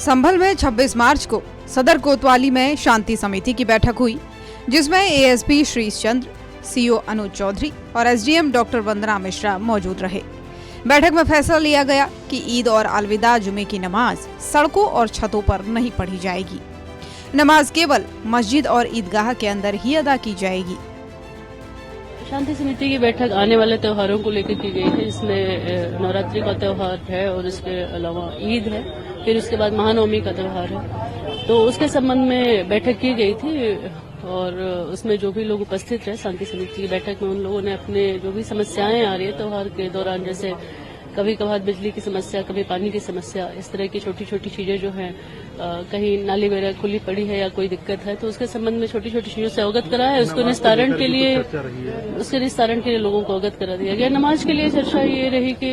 संभल में 26 मार्च को सदर कोतवाली में शांति समिति की बैठक हुई, जिसमें एएसपी श्रीश चंद्र, सीओ अनुज चौधरी और एसडीएम डॉक्टर वंदना मिश्रा मौजूद रहे। बैठक में फैसला लिया गया कि ईद और अलविदा जुमे की नमाज सड़कों और छतों पर नहीं पढ़ी जाएगी। नमाज केवल मस्जिद और ईदगाह के अंदर ही अदा की जाएगी। शांति समिति की बैठक आने वाले त्योहारों को लेकर की गई है। इसमें नवरात्रि का त्योहार है और इसके अलावा ईद है, फिर उसके बाद महानवमी का त्योहार है। तो उसके संबंध में बैठक की गई थी और उसमें जो भी लोग उपस्थित रहे शांति समिति की बैठक में, उन लोगों ने अपने जो भी समस्याएं आ रही है त्योहार के दौरान, जैसे कभी कभार बिजली की समस्या, कभी पानी की समस्या, इस तरह की छोटी छोटी चीजें जो हैं, कहीं नाली वगैरह खुली पड़ी है या कोई दिक्कत है, तो उसके संबंध में छोटी छोटी चीजों से अवगत करा है। उसके निस्तारण के लिए लोगों को अवगत करा दिया गया। नमाज के लिए चर्चा ये रही कि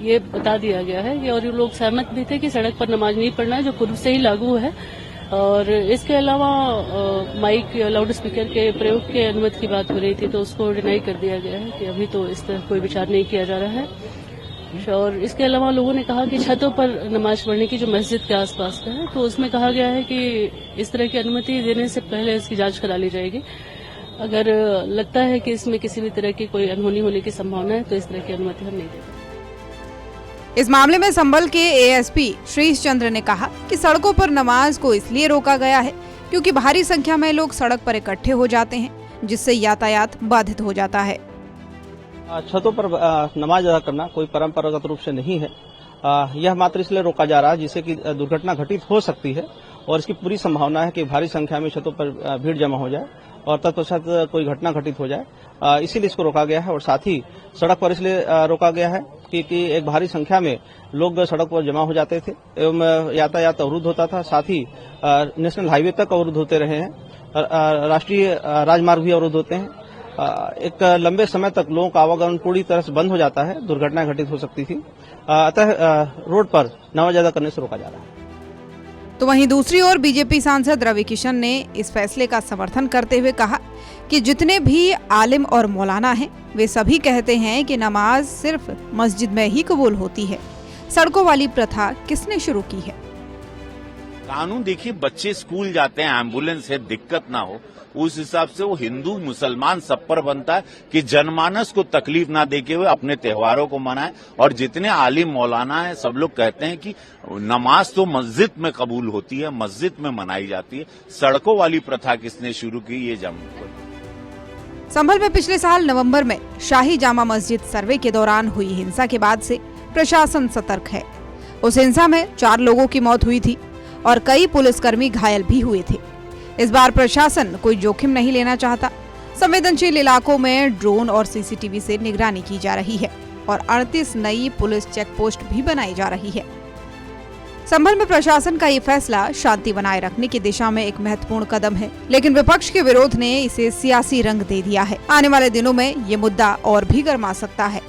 ये बता दिया गया है कि, और ये लोग सहमत भी थे कि सड़क पर नमाज नहीं पढ़ना है, जो पूर्व से ही लागू है। और इसके अलावा माइक या लाउड स्पीकर के प्रयोग के अनुमति की बात हो रही थी, तो उसको डिनाई कर दिया गया है कि अभी तो इस तरह कोई विचार नहीं किया जा रहा है। और इसके अलावा लोगों ने कहा कि छतों पर नमाज पढ़ने की जो मस्जिद के आसपास का है, तो उसमें कहा गया है कि इस तरह की अनुमति देने से पहले इसकी जांच करा ली जाएगी। अगर लगता है कि इसमें किसी भी तरह की कोई अनहोनी होने की संभावना है, तो इस तरह की अनुमति हम नहीं देंगे। इस मामले में संभल के एएसपी श्रीश चंद्र ने कहा कि सड़कों पर नमाज को इसलिए रोका गया है क्योंकि भारी संख्या में लोग सड़क पर इकट्ठे हो जाते हैं, जिससे यातायात बाधित हो जाता है। छतों पर नमाज अदा करना कोई परंपरागत रूप से नहीं है। यह मात्र इसलिए रोका जा रहा है जिससे कि दुर्घटना घटित हो सकती है और इसकी पूरी संभावना है कि भारी संख्या में छतों पर भीड़ जमा हो जाए और तत्पश्चात कोई घटना घटित हो जाए। इसीलिए इसको रोका गया है। और साथ ही सड़क पर इसलिए रोका गया है कि एक भारी संख्या में लोग सड़क पर जमा हो जाते थे एवं यातायात अवरुद्ध होता था। साथ ही नेशनल हाईवे तक अवरुद्ध होते रहे हैं, राष्ट्रीय राजमार्ग भी अवरुद्ध होते हैं। एक लंबे समय तक लोगों का आवागमन पूरी तरह से बंद हो जाता है, दुर्घटनाएं घटित हो सकती थी। अतः रोड पर नमाज अदा करने से रोका जा रहा है। तो वहीं दूसरी ओर बीजेपी सांसद रवि किशन ने इस फैसले का समर्थन करते हुए कहा कि जितने भी आलिम और मौलाना हैं, वे सभी कहते हैं कि नमाज सिर्फ मस्जिद में ही कबूल होती है। सड़कों वाली प्रथा किसने शुरू की है? कानून देखिए, बच्चे स्कूल जाते हैं, एम्बुलेंस है, दिक्कत ना हो, उस हिसाब से वो हिंदू मुसलमान सब पर बनता है कि जनमानस को तकलीफ ना देके हुए अपने त्योहारों को मनाएं। और जितने आलिम मौलाना हैं, सब लोग कहते हैं कि नमाज तो मस्जिद में कबूल होती है, मस्जिद में मनाई जाती है। सड़कों वाली प्रथा किसने शुरू की, ये जम्मू। संभल में पिछले साल नवंबर में शाही जामा मस्जिद सर्वे के दौरान हुई हिंसा के बाद से प्रशासन सतर्क है। उस हिंसा में 4 लोगों की मौत हुई थी और कई पुलिसकर्मी घायल भी हुए थे। इस बार प्रशासन कोई जोखिम नहीं लेना चाहता। संवेदनशील इलाकों में ड्रोन और सीसीटीवी से निगरानी की जा रही है और 38 नई पुलिस चेक पोस्ट भी बनाई जा रही है। संभल में प्रशासन का ये फैसला शांति बनाए रखने की दिशा में एक महत्वपूर्ण कदम है, लेकिन विपक्ष के विरोध ने इसे सियासी रंग दे दिया है। आने वाले दिनों में ये मुद्दा और भी गर्मा सकता है।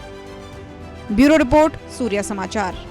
ब्यूरो रिपोर्ट, सूर्य समाचार।